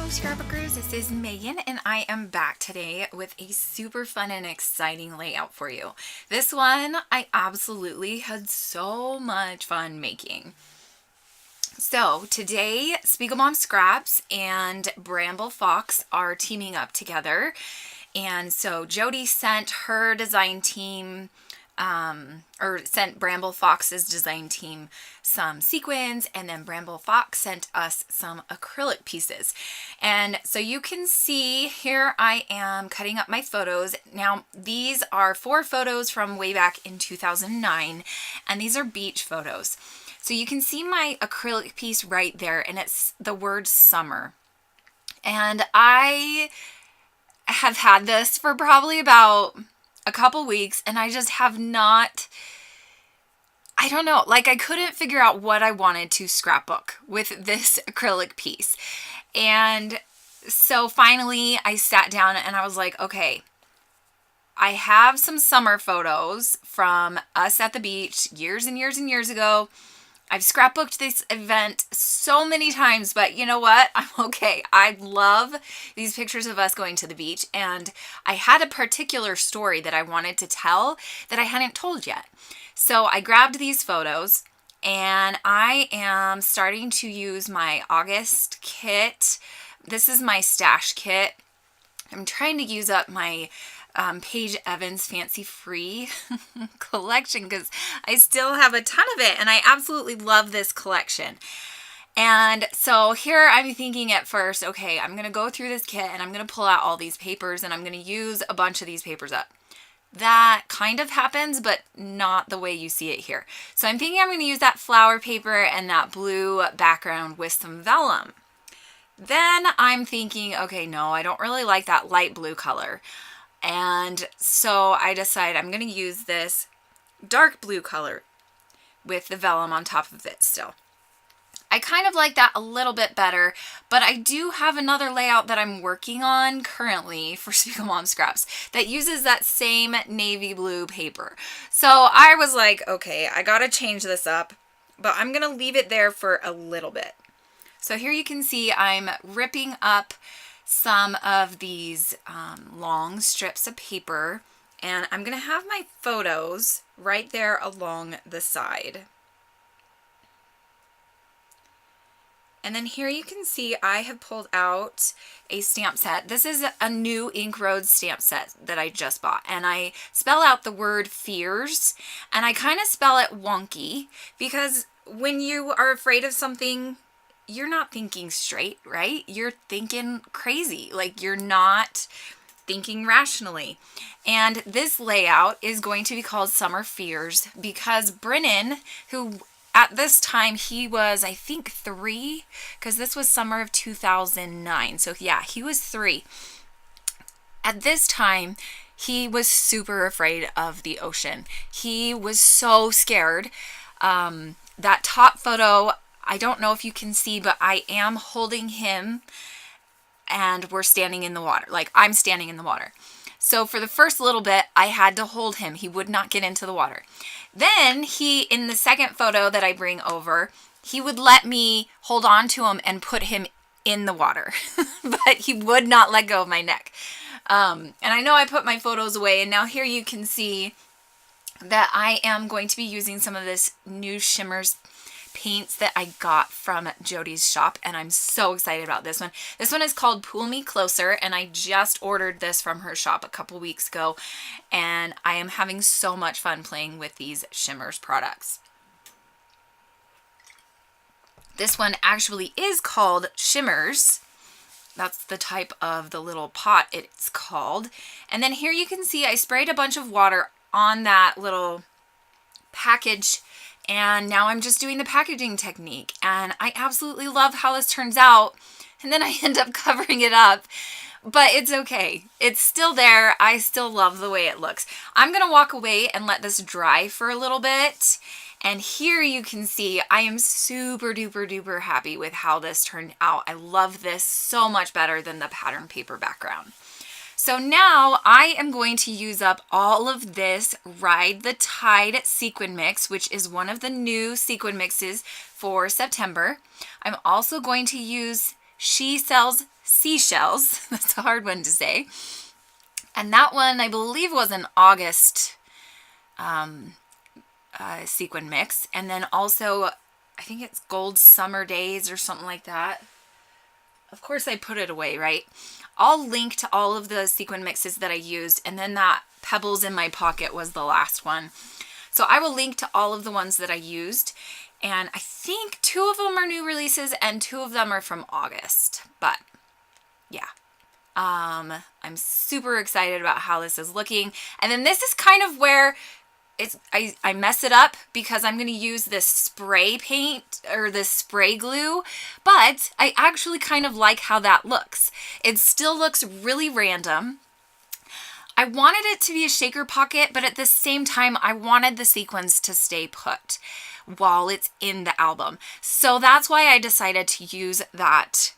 Scrapbookers, this is Megan and I am back today with a super fun and exciting layout for you. This one I absolutely had so much fun making. So today Spiegelmom Scraps and Bramble Fox are teaming up together, and so Jody sent her design team sent Bramble Fox's design team some sequins, and then Bramble Fox sent us some acrylic pieces. And so you can see here I am cutting up my photos. Now these are 4 photos from way back in 2009, and these are beach photos. So you can see my acrylic piece right there, and it's the word summer. And I have had this for probably about a couple weeks, and I just have not, I don't know, like I couldn't figure out what I wanted to scrapbook with this acrylic piece. And so finally I sat down and I was like, okay, I have some summer photos from us at the beach years and years and years ago. I've scrapbooked this event so many times, but you know what? I'm okay. I love these pictures of us going to the beach, and I had a particular story that I wanted to tell that I hadn't told yet. So I grabbed these photos, and I am starting to use my August kit. This is my stash kit. I'm trying to use up my Paige Evans Fancy Free collection because I still have a ton of it and I absolutely love this collection. And so here I'm thinking at first, okay, I'm going to go through this kit and I'm going to pull out all these papers and I'm going to use a bunch of these papers up. That kind of happens, but not the way you see it here. So I'm thinking I'm going to use that flower paper and that blue background with some vellum. Then I'm thinking, okay, no, I don't really like that light blue color. And so I decide I'm going to use this dark blue color with the vellum on top of it still. I kind of like that a little bit better, but I do have another layout that I'm working on currently for Spiegelmom Scraps that uses that same navy blue paper. So I was like, okay, I got to change this up, but I'm going to leave it there for a little bit. So here you can see I'm ripping up some of these long strips of paper, and I'm going to have my photos right there along the side. And then here you can see I have pulled out a stamp set. This is a new Ink Road stamp set that I just bought, and I spell out the word fears, and I kind of spell it wonky because when you are afraid of something, you're not thinking straight, right? You're thinking crazy, like you're not thinking rationally. And this layout is going to be called Summer Fears because Brennan, who at this time he was, I think 3, because this was summer of 2009. So yeah, he was 3. At this time, he was super afraid of the ocean. He was so scared. That top photo, I don't know if you can see, but I am holding him and we're standing in the water. Like I'm standing in the water. So for the first little bit, I had to hold him. He would not get into the water. Then in the second photo that I bring over, he would let me hold on to him and put him in the water, but he would not let go of my neck. And I know I put my photos away, and now here you can see that I am going to be using some of this new Shimmers paints that I got from Jody's shop, and I'm so excited about this one. This one is called Pull Me Closer, and I just ordered this from her shop a couple weeks ago, and I am having so much fun playing with these Shimmers products. This one actually is called Shimmers. That's the type of the little pot it's called. And then here you can see I sprayed a bunch of water on that little package, and now I'm just doing the packaging technique, and I absolutely love how this turns out. And then I end up covering it up, but it's okay. It's still there. I still love the way it looks. I'm going to walk away and let this dry for a little bit. And here you can see I am super duper duper happy with how this turned out. I love this so much better than the pattern paper background. So now I am going to use up all of this Ride the Tide sequin mix, which is one of the new sequin mixes for September. I'm also going to use She Sells seashells. That's a hard one to say. And that one, I believe, was an August sequin mix. And then also, I think it's Gold Summer Days or something like that. Of course, I put it away, right? I'll link to all of the sequin mixes that I used. And then that Pebbles in My Pocket was the last one. So I will link to all of the ones that I used. And I think 2 of them are new releases and 2 of them are from August. But yeah. I'm super excited about how this is looking. And then this is kind of where I mess it up because I'm going to use this spray paint or this spray glue, but I actually kind of like how that looks. It still looks really random. I wanted it to be a shaker pocket, but at the same time, I wanted the sequins to stay put while it's in the album. So that's why I decided to use that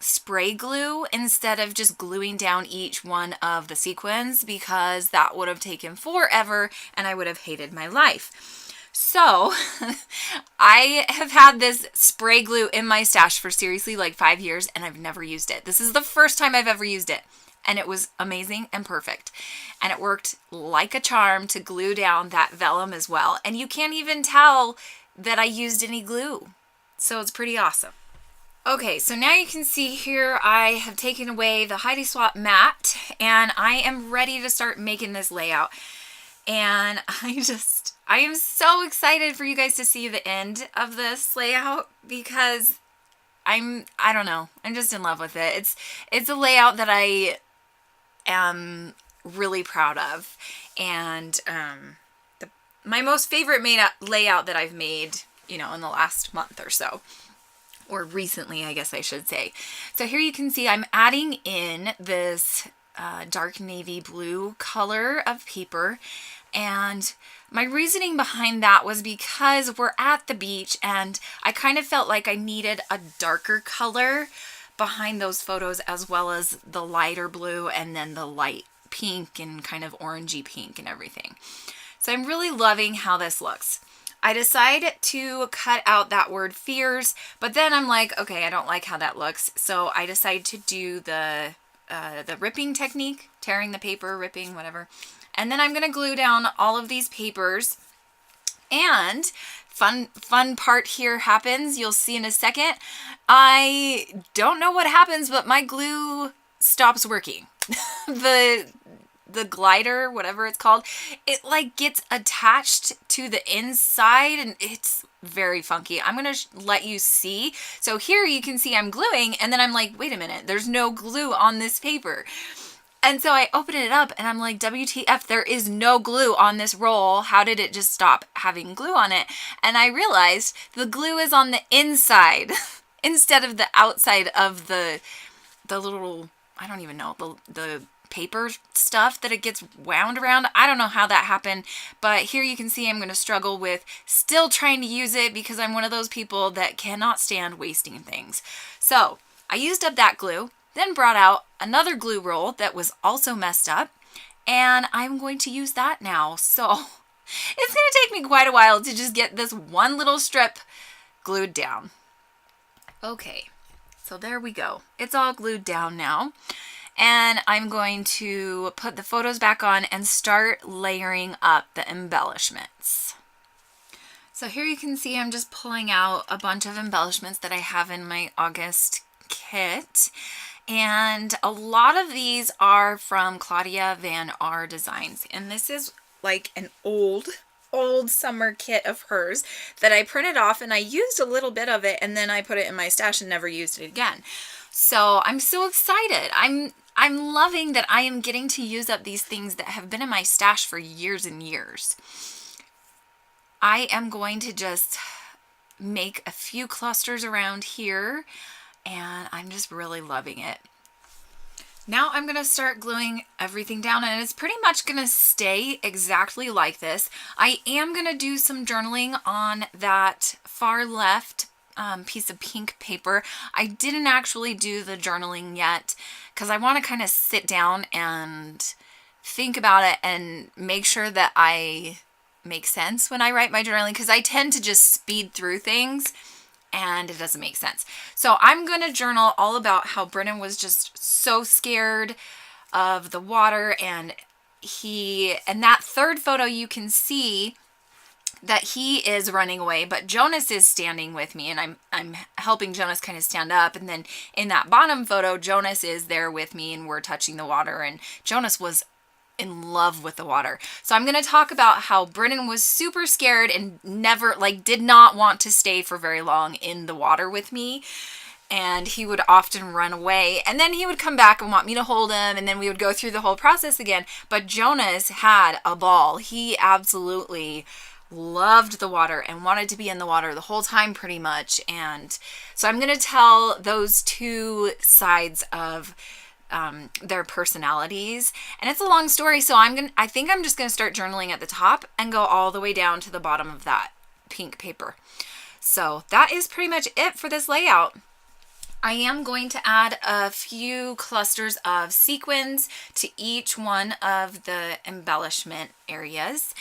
spray glue instead of just gluing down each one of the sequins, because that would have taken forever and I would have hated my life. So I have had this spray glue in my stash for seriously like 5 years and I've never used it. This is the first time I've ever used it and it was amazing and perfect. And it worked like a charm to glue down that vellum as well. And you can't even tell that I used any glue. So it's pretty awesome. Okay, so now you can see here I have taken away the Heidi Swapp mat and I am ready to start making this layout. And I am so excited for you guys to see the end of this layout because I don't know, I'm just in love with it. It's a layout that I am really proud of, and my most favorite layout that I've made, you know, in the last month or so. Or recently, I guess I should say. So here you can see I'm adding in this dark navy blue color of paper. And my reasoning behind that was because we're at the beach and I kind of felt like I needed a darker color behind those photos, as well as the lighter blue and then the light pink and kind of orangey pink and everything. So I'm really loving how this looks. I decided to cut out that word fears, but then I'm like, okay, I don't like how that looks. So I decided to do the ripping technique, tearing the paper, ripping, whatever. And then I'm going to glue down all of these papers. And fun part here happens. You'll see in a second. I don't know what happens, but my glue stops working. the glider, whatever it's called, it like gets attached to the inside and it's very funky. I'm going to let you see. So here you can see I'm gluing and then I'm like, wait a minute, there's no glue on this paper. And so I open it up and I'm like, WTF, there is no glue on this roll. How did it just stop having glue on it? And I realized the glue is on the inside instead of the outside of the little, I don't even know, the paper stuff that it gets wound around. I don't know how that happened, but here you can see I'm going to struggle with still trying to use it because I'm one of those people that cannot stand wasting things. So I used up that glue, then brought out another glue roll that was also messed up, and I'm going to use that now. So it's going to take me quite a while to just get this one little strip glued down. Okay, so there we go. It's all glued down now. And I'm going to put the photos back on and start layering up the embellishments. So here you can see I'm just pulling out a bunch of embellishments that I have in my August kit. And a lot of these are from Claudia Van R Designs. And this is like an old summer kit of hers that I printed off and I used a little bit of it and then I put it in my stash and never used it again. So I'm so excited. I'm loving that I am getting to use up these things that have been in my stash for years and years. I am going to just make a few clusters around here and I'm just really loving it. Now I'm going to start gluing everything down and it's pretty much going to stay exactly like this. I am going to do some journaling on that far left piece of pink paper. I didn't actually do the journaling yet because I want to kind of sit down and think about it and make sure that I make sense when I write my journaling, because I tend to just speed through things and it doesn't make sense. So I'm going to journal all about how Brennan was just so scared of the water, and that third photo you can see that he is running away, but Jonas is standing with me, and I'm helping Jonas kind of stand up. And then in that bottom photo, Jonas is there with me and we're touching the water, and Jonas was in love with the water. So I'm going to talk about how Brennan was super scared and never, like, did not want to stay for very long in the water with me. And he would often run away, and then he would come back and want me to hold him, and then we would go through the whole process again. But Jonas had a ball. He absolutely loved the water and wanted to be in the water the whole time pretty much. And so I'm going to tell those two sides of their personalities, and it's a long story, so I think I'm just going to start journaling at the top and go all the way down to the bottom of that pink paper. So that is pretty much it for this layout. I am going to add a few clusters of sequins to each one of the embellishment areas.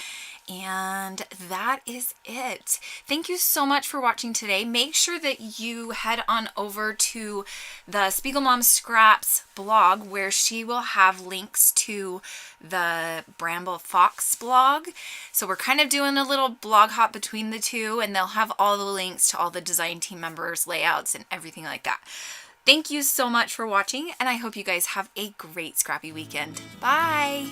And that is it. Thank you so much for watching today. Make sure that you head on over to the Spiegelmom Scraps blog, where she will have links to the Bramble Fox blog. So we're kind of doing a little blog hop between the two, and they'll have all the links to all the design team members, layouts, and everything like that. Thank you so much for watching, and I hope you guys have a great scrappy weekend. Bye!